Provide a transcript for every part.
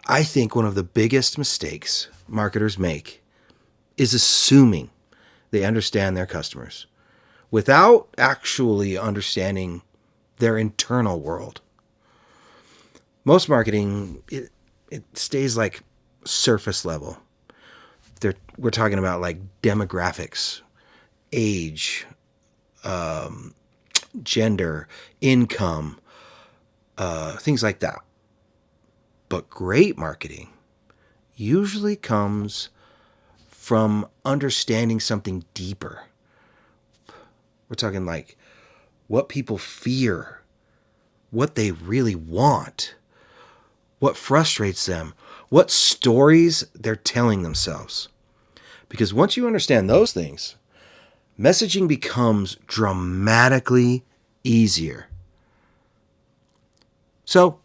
I think one of the biggest mistakes marketers make is assuming they understand their customers without actually understanding their internal world. Most marketing, it stays like surface level. We're talking about like demographics, age, gender, income, things like that. But great marketing usually comes from understanding something deeper. We're talking like what people fear, what they really want, what frustrates them, what stories they're telling themselves. Because once you understand those things, messaging becomes dramatically easier. So,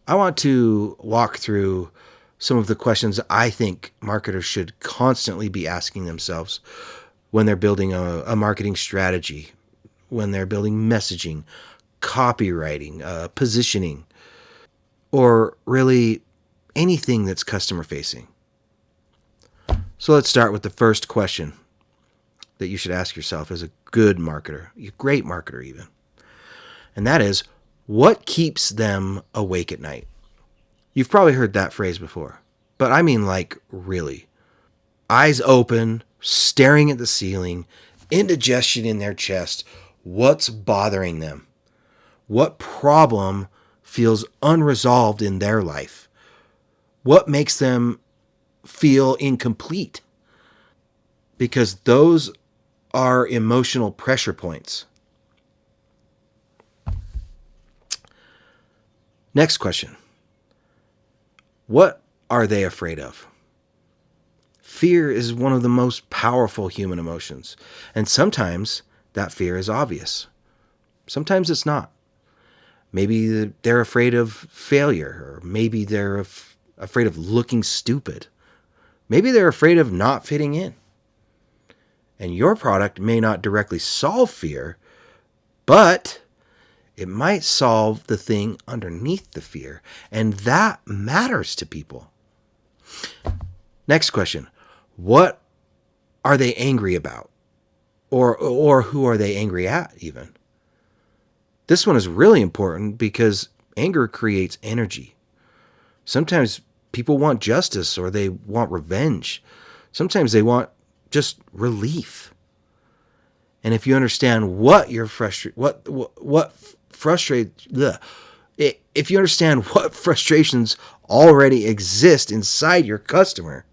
I want to walk through some of the questions I think marketers should constantly be asking themselves when they're building a marketing strategy, when they're building messaging, copywriting, positioning, or really anything that's customer facing. So let's start with the first question that you should ask yourself as a good marketer, a great marketer even. And that is, what keeps them awake at night? You've probably heard that phrase before, but I mean like really. Eyes open, staring at the ceiling, indigestion in their chest. What's bothering them? What problem feels unresolved in their life? What makes them feel incomplete? Because those are emotional pressure points. Next question. What are they afraid of? Fear is one of the most powerful human emotions, and sometimes that fear is obvious. Sometimes it's not. Maybe they're afraid of failure, or maybe they're afraid of looking stupid. Maybe they're afraid of not fitting in. And your product may not directly solve fear, but it might solve the thing underneath the fear, and that matters to people. Next question. What are they angry about? Or who are they angry at even? This one is really important because anger creates energy. Sometimes people want justice or they want revenge. Sometimes they want just relief. And if you understand what you're what frustrates, if you understand what frustrations already exist inside your customer,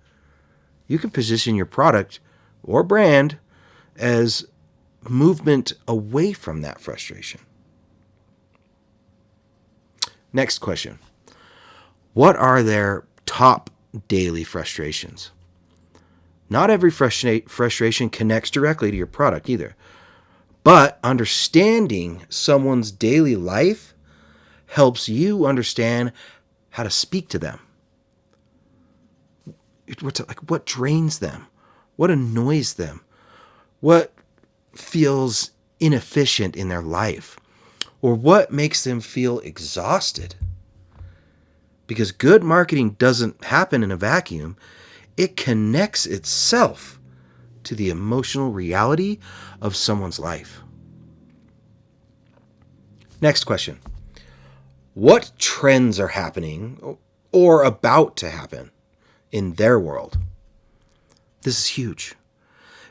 you can position your product or brand as movement away from that frustration. Next question. What are their top daily frustrations? Not every frustration connects directly to your product either. But understanding someone's daily life helps you understand how to speak to them. What drains them? What annoys them? What feels inefficient in their life? Or what makes them feel exhausted? Because good marketing doesn't happen in a vacuum. It connects itself to the emotional reality of someone's life. Next question. What trends are happening or about to happen in their world? This is huge.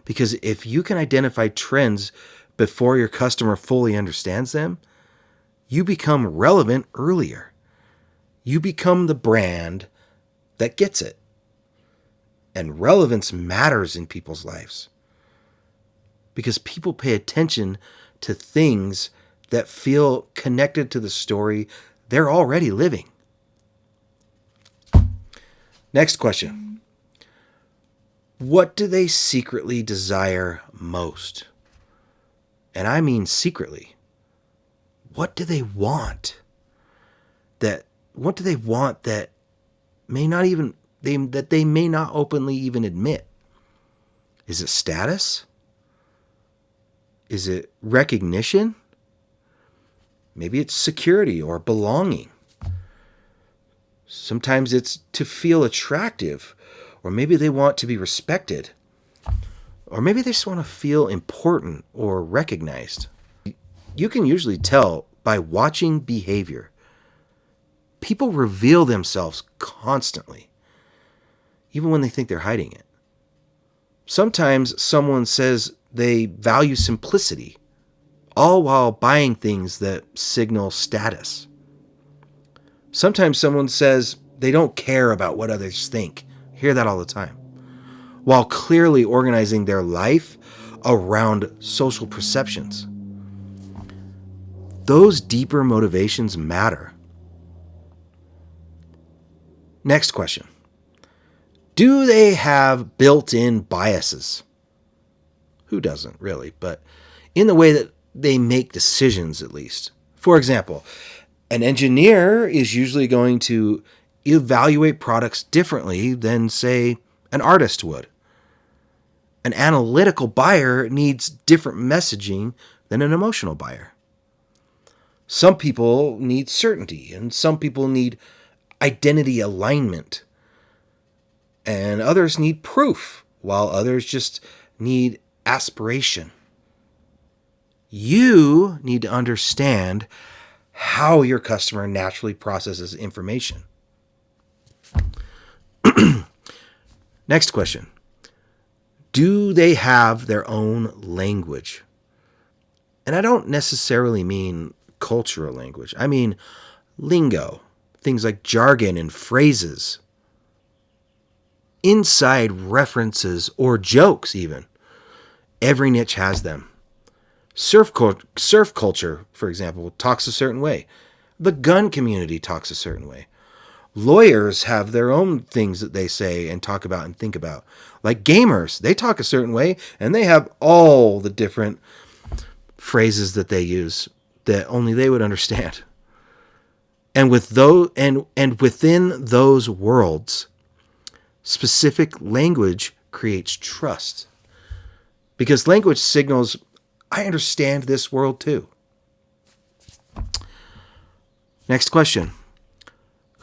Because if you can identify trends before your customer fully understands them, you become relevant earlier. You become the brand that gets it. And relevance matters in people's lives. Because people pay attention to things that feel connected to the story they're already living. Next question. What do they secretly desire most? And I mean secretly. What do they want? What do they want that they may not openly even admit? Is it status? Is it recognition? Maybe it's security or belonging. Sometimes it's to feel attractive, or maybe they want to be respected, or maybe they just want to feel important or recognized. You can usually tell by watching behavior. People reveal themselves constantly, even when they think they're hiding it. Sometimes someone says they value simplicity, all while buying things that signal status. Sometimes someone says they don't care about what others think. I hear that all the time. While clearly organizing their life around social perceptions. Those deeper motivations matter. Next question. Do they have built-in biases? Who doesn't, really? But in the way that they make decisions, at least. For example, an engineer is usually going to evaluate products differently than, say, an artist would. An analytical buyer needs different messaging than an emotional buyer. Some people need certainty, and some people need identity alignment. And others need proof, while others just need aspiration. You need to understand how your customer naturally processes information. Next question. Do they have their own language? And I don't necessarily mean cultural language. I mean lingo, things like jargon and phrases, inside references or jokes even. Every niche has them. Surf culture, for example, talks a certain way. The gun community talks a certain way. Lawyers have their own things that they say and talk about and think about. Like gamers, they talk a certain way, and they have all the different phrases that they use that only they would understand. And with those and within those worlds, specific language creates trust. Because language signals, I understand this world too. Next question.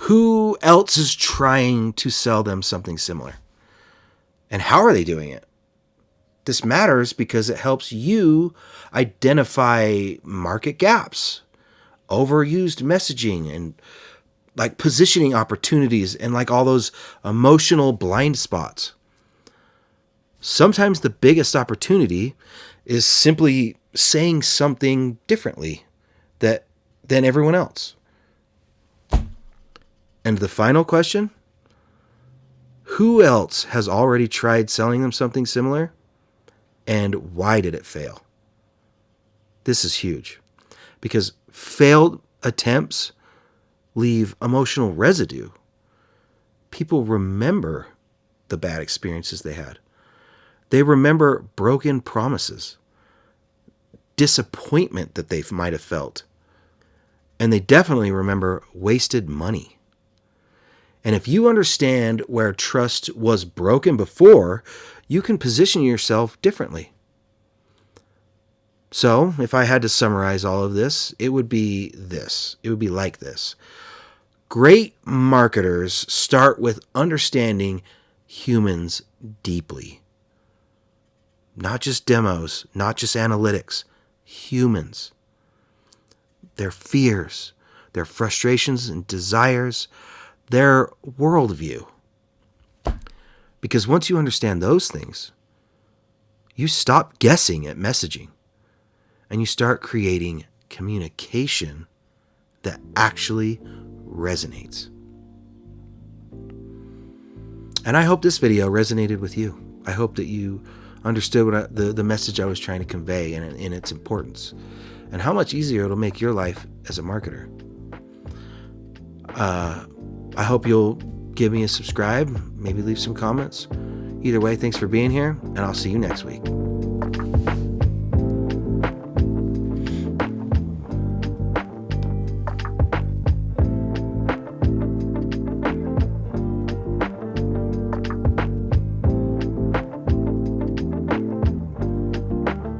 Who else is trying to sell them something similar? And how are they doing it? This matters because it helps you identify market gaps, overused messaging, and like positioning opportunities, and like all those emotional blind spots. Sometimes the biggest opportunity is simply saying something differently than everyone else. And the final question, who else has already tried selling them something similar, and why did it fail? This is huge, because failed attempts leave emotional residue. People remember the bad experiences they had. They remember broken promises, disappointment that they might have felt, and they definitely remember wasted money. And if you understand where trust was broken before, you can position yourself differently. So, if I had to summarize all of this, it would be this. It would be like this. Great marketers start with understanding humans deeply. Not just demos, not just analytics, humans. Their fears, their frustrations and desires, their worldview. Because once you understand those things, you stop guessing at messaging and you start creating communication that actually resonates. And I hope this video resonated with you. I hope that you understood the message I was trying to convey and its importance, and how much easier it'll make your life as a marketer. I hope you'll give me a subscribe, maybe leave some comments. Either way, thanks for being here, and I'll see you next week.